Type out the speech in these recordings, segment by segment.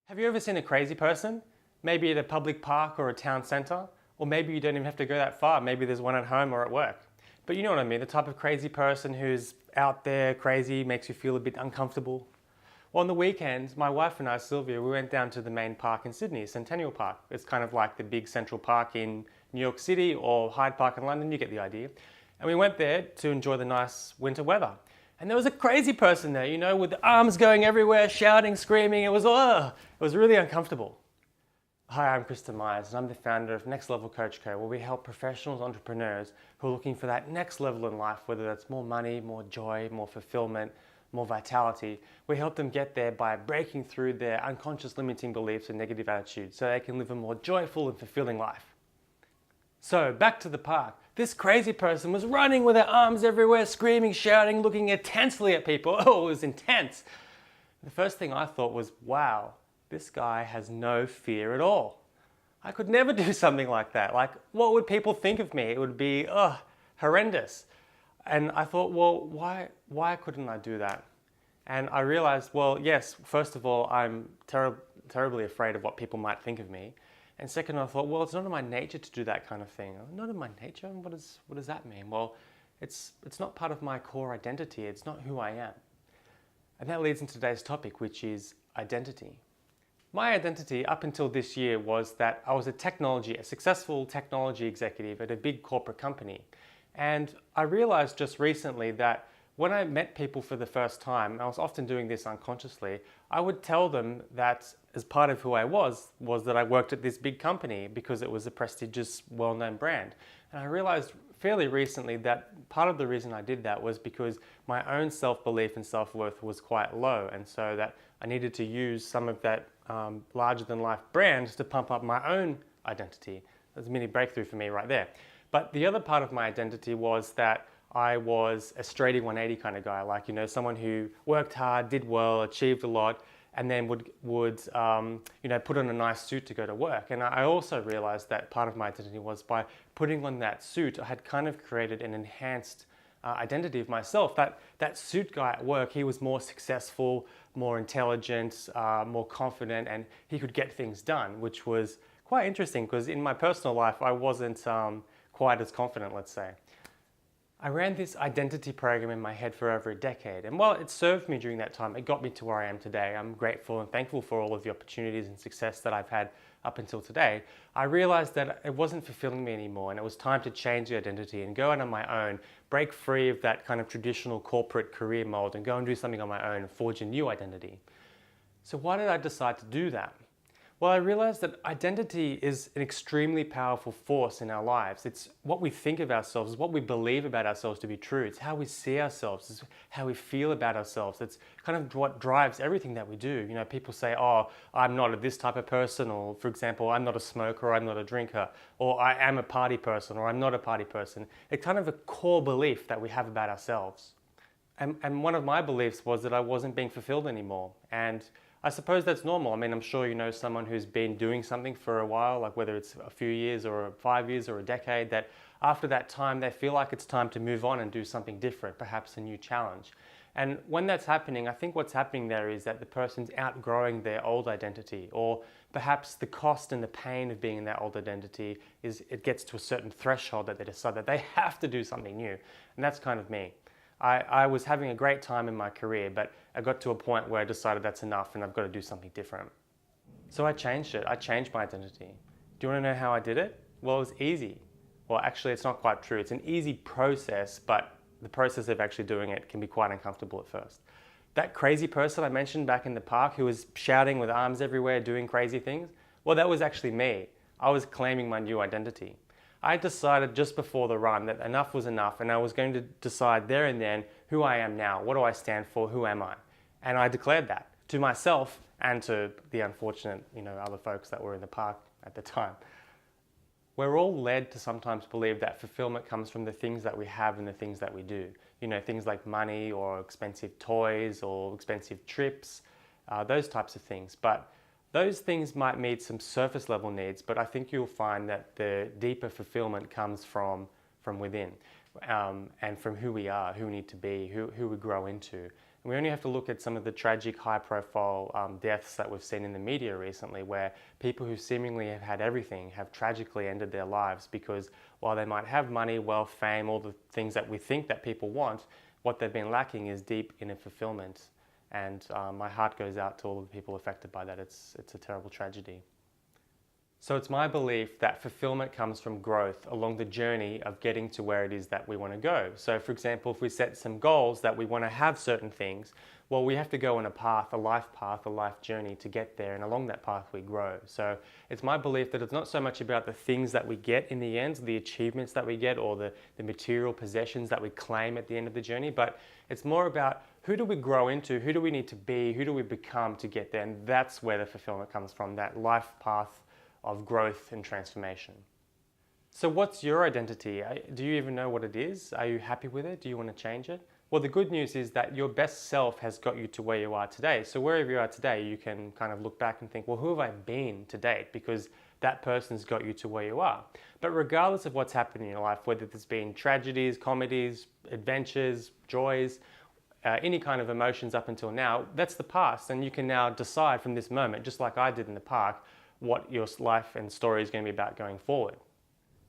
Have you ever seen a crazy person? Maybe at a public park or a town centre? Or maybe you don't even have to go that far. Maybe there's one at home or at work. But you know what I mean, the type of crazy person who's out there crazy, makes you feel a bit uncomfortable. Well, on the weekends, my wife and I, Sylvia, we went down to the main park in Sydney, Centennial Park. It's kind of like the big central park in New York City or Hyde Park in London, you get the idea. And we went there to enjoy the nice winter weather. And there was a crazy person there, you know, with the arms going everywhere, shouting, screaming. It was really uncomfortable. Hi, I'm Kristen and I'm the founder of Next Level Coach Co, where we help professionals, entrepreneurs who are looking for that next level in life, whether that's more money, more joy, more fulfillment, more vitality. We help them get there by breaking through their unconscious limiting beliefs and negative attitudes so they can live a more joyful and fulfilling life. So back to the park. This crazy person was running with her arms everywhere, screaming, shouting, looking intensely at people. Oh, it was intense. The first thing I thought was, wow, this guy has no fear at all. I could never do something like that. Like, what would people think of me? It would be, horrendous. And I thought, well, why couldn't I do that? And I realized, well, yes, first of all, I'm terribly afraid of what people might think of me. And second, I thought, well, it's not in my nature to do that kind of thing. Not in my nature? What does that mean? Well, it's not part of my core identity. It's not who I am. And that leads into today's topic, which is identity. My identity up until this year was that I was a successful technology executive at a big corporate company. And I realized just recently that when I met people for the first time, and I was often doing this unconsciously, I would tell them that as part of who I was that I worked at this big company because it was a prestigious, well-known brand. And I realized fairly recently that part of the reason I did that was because my own self-belief and self-worth was quite low. And so that I needed to use some of that larger-than-life brand to pump up my own identity. That's a mini breakthrough for me right there. But the other part of my identity was that I was a straighty 180 kind of guy, like, you know, someone who worked hard, did well, achieved a lot, and then would put on a nice suit to go to work. And I also realized that part of my identity was by putting on that suit, I had kind of created an enhanced identity of myself. That suit guy at work, he was more successful, more intelligent, more confident, and he could get things done, which was quite interesting because in my personal life, I wasn't quite as confident, let's say. I ran this identity program in my head for over a decade, and while it served me during that time, it got me to where I am today. I'm grateful and thankful for all of the opportunities and success that I've had up until today. I realized that it wasn't fulfilling me anymore, and it was time to change the identity and go out on my own, break free of that kind of traditional corporate career mold and go and do something on my own and forge a new identity. So why did I decide to do that? Well, I realized that identity is an extremely powerful force in our lives. It's what we think of ourselves, it's what we believe about ourselves to be true. It's how we see ourselves, it's how we feel about ourselves. It's kind of what drives everything that we do. You know, people say, oh, I'm not this type of person, or for example, I'm not a smoker, or I'm not a drinker, or I am a party person, or I'm not a party person. It's kind of a core belief that we have about ourselves. And one of my beliefs was that I wasn't being fulfilled anymore. And I suppose that's normal. I mean, I'm sure you know someone who's been doing something for a while, like whether it's a few years or 5 years or a decade, that after that time, they feel like it's time to move on and do something different, perhaps a new challenge. And when that's happening, I think what's happening there is that the person's outgrowing their old identity, or perhaps the cost and the pain of being in that old identity is it gets to a certain threshold that they decide that they have to do something new. And that's kind of me. I was having a great time in my career, but I got to a point where I decided that's enough and I've got to do something different. So I changed it. I changed my identity. Do you want to know how I did it? Well, it was easy. Well, actually, it's not quite true. It's an easy process, but the process of actually doing it can be quite uncomfortable at first. That crazy person I mentioned back in the park who was shouting with arms everywhere, doing crazy things, well, that was actually me. I was claiming my new identity. I decided just before the run that enough was enough, and I was going to decide there and then who I am now. What do I stand for? Who am I? And I declared that to myself and to the unfortunate, other folks that were in the park at the time. We're all led to sometimes believe that fulfillment comes from the things that we have and the things that we do. Things like money or expensive toys or expensive trips, those types of things. But those things might meet some surface level needs, but I think you'll find that the deeper fulfillment comes from within, and from who we are, who we need to be, who we grow into. And we only have to look at some of the tragic, high-profile deaths that we've seen in the media recently, where people who seemingly have had everything have tragically ended their lives because while they might have money, wealth, fame, all the things that we think that people want, what they've been lacking is deep inner fulfillment. And my heart goes out to all of the people affected by that. It's a terrible tragedy. So it's my belief that fulfillment comes from growth along the journey of getting to where it is that we want to go. So for example, if we set some goals that we want to have certain things, well, we have to go on a path, a life journey to get there, and along that path we grow. So it's my belief that it's not so much about the things that we get in the end, the achievements that we get, or the material possessions that we claim at the end of the journey, but it's more about who do we grow into, who do we need to be, who do we become to get there, and that's where the fulfillment comes from, that life path of growth and transformation. So what's your identity? Do you even know what it is? Are you happy with it? Do you want to change it? Well, the good news is that your best self has got you to where you are today. So wherever you are today, you can kind of look back and think, well, who have I been to date? Because that person's got you to where you are. But regardless of what's happened in your life, whether there's been tragedies, comedies, adventures, joys, any kind of emotions up until now, that's the past. And you can now decide from this moment, just like I did in the park, what your life and story is going to be about going forward.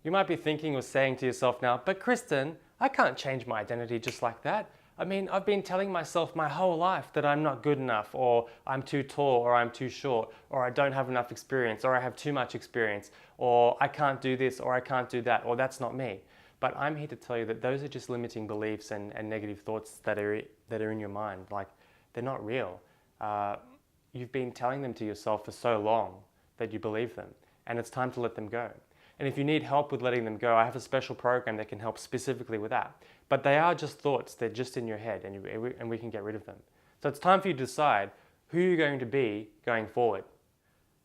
You might be thinking or saying to yourself now, but Kristen, I can't change my identity just like that. I mean, I've been telling myself my whole life that I'm not good enough, or I'm too tall, or I'm too short, or I don't have enough experience, or I have too much experience, or I can't do this, or I can't do that, or that's not me. But I'm here to tell you that those are just limiting beliefs and negative thoughts that are in your mind. Like, they're not real. You've been telling them to yourself for so long that you believe them, and it's time to let them go. And if you need help with letting them go, I have a special program that can help specifically with that. But they are just thoughts, they're just in your head, and we can get rid of them. So it's time for you to decide who you're going to be going forward.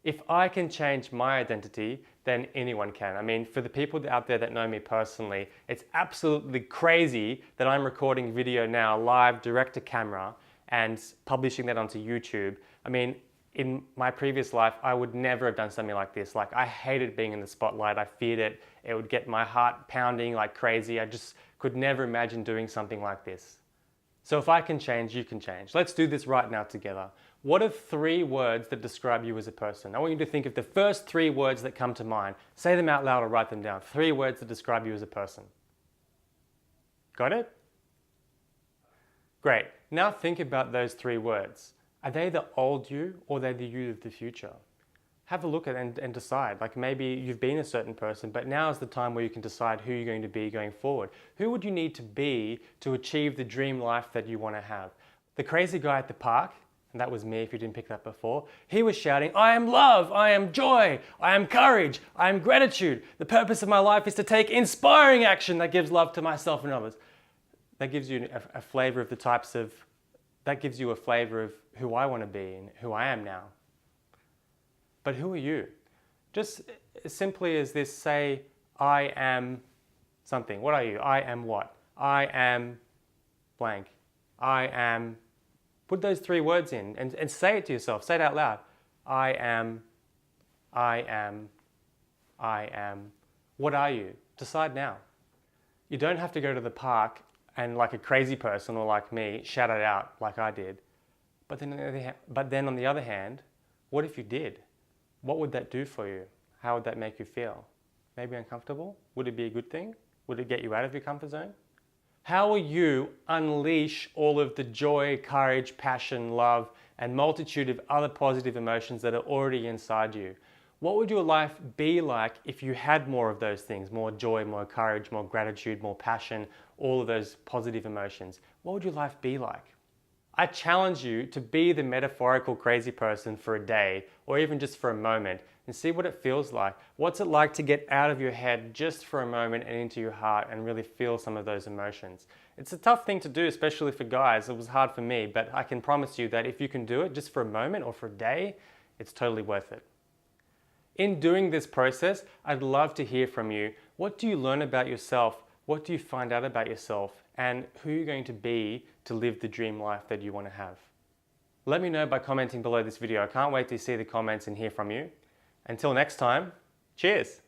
If I can change my identity, then anyone can. I mean, for the people out there that know me personally, it's absolutely crazy that I'm recording video now live, direct to camera, and publishing that onto YouTube. I mean, in my previous life, I would never have done something like this. Like, I hated being in the spotlight. I feared it. It would get my heart pounding like crazy. I just could never imagine doing something like this. So if I can change, you can change. Let's do this right now together. What are 3 words that describe you as a person? I want you to think of the first 3 words that come to mind. Say them out loud or write them down. 3 words that describe you as a person. Got it? Great. Now think about those 3 words. Are they the old you, or are they the you of the future? Have a look at it and decide. Like, maybe you've been a certain person, but now is the time where you can decide who you're going to be going forward. Who would you need to be to achieve the dream life that you want to have? The crazy guy at the park, and that was me if you didn't pick that before, he was shouting, I am love, I am joy, I am courage, I am gratitude. The purpose of my life is to take inspiring action that gives love to myself and others. That gives you a flavor of that gives you a flavor of who I want to be and who I am now. But who are you? Just as simply as this, say, I am something. What are you? I am what? I am blank. I am. Put those 3 words in and say it to yourself. Say it out loud. I am. I am. I am. What are you? Decide now. You don't have to go to the park and, like a crazy person or like me, shout it out like I did. But then on the other hand, what if you did? What would that do for you? How would that make you feel? Maybe uncomfortable? Would it be a good thing? Would it get you out of your comfort zone? How will you unleash all of the joy, courage, passion, love, and multitude of other positive emotions that are already inside you? What would your life be like if you had more of those things? More joy, more courage, more gratitude, more passion, all of those positive emotions. What would your life be like? I challenge you to be the metaphorical crazy person for a day, or even just for a moment, and see what it feels like. What's it like to get out of your head just for a moment and into your heart and really feel some of those emotions? It's a tough thing to do, especially for guys. It was hard for me, but I can promise you that if you can do it just for a moment or for a day, it's totally worth it. In doing this process, I'd love to hear from you. What do you learn about yourself? What do you find out about yourself? And who are you going to be to live the dream life that you want to have? Let me know by commenting below this video. I can't wait to see the comments and hear from you. Until next time, cheers!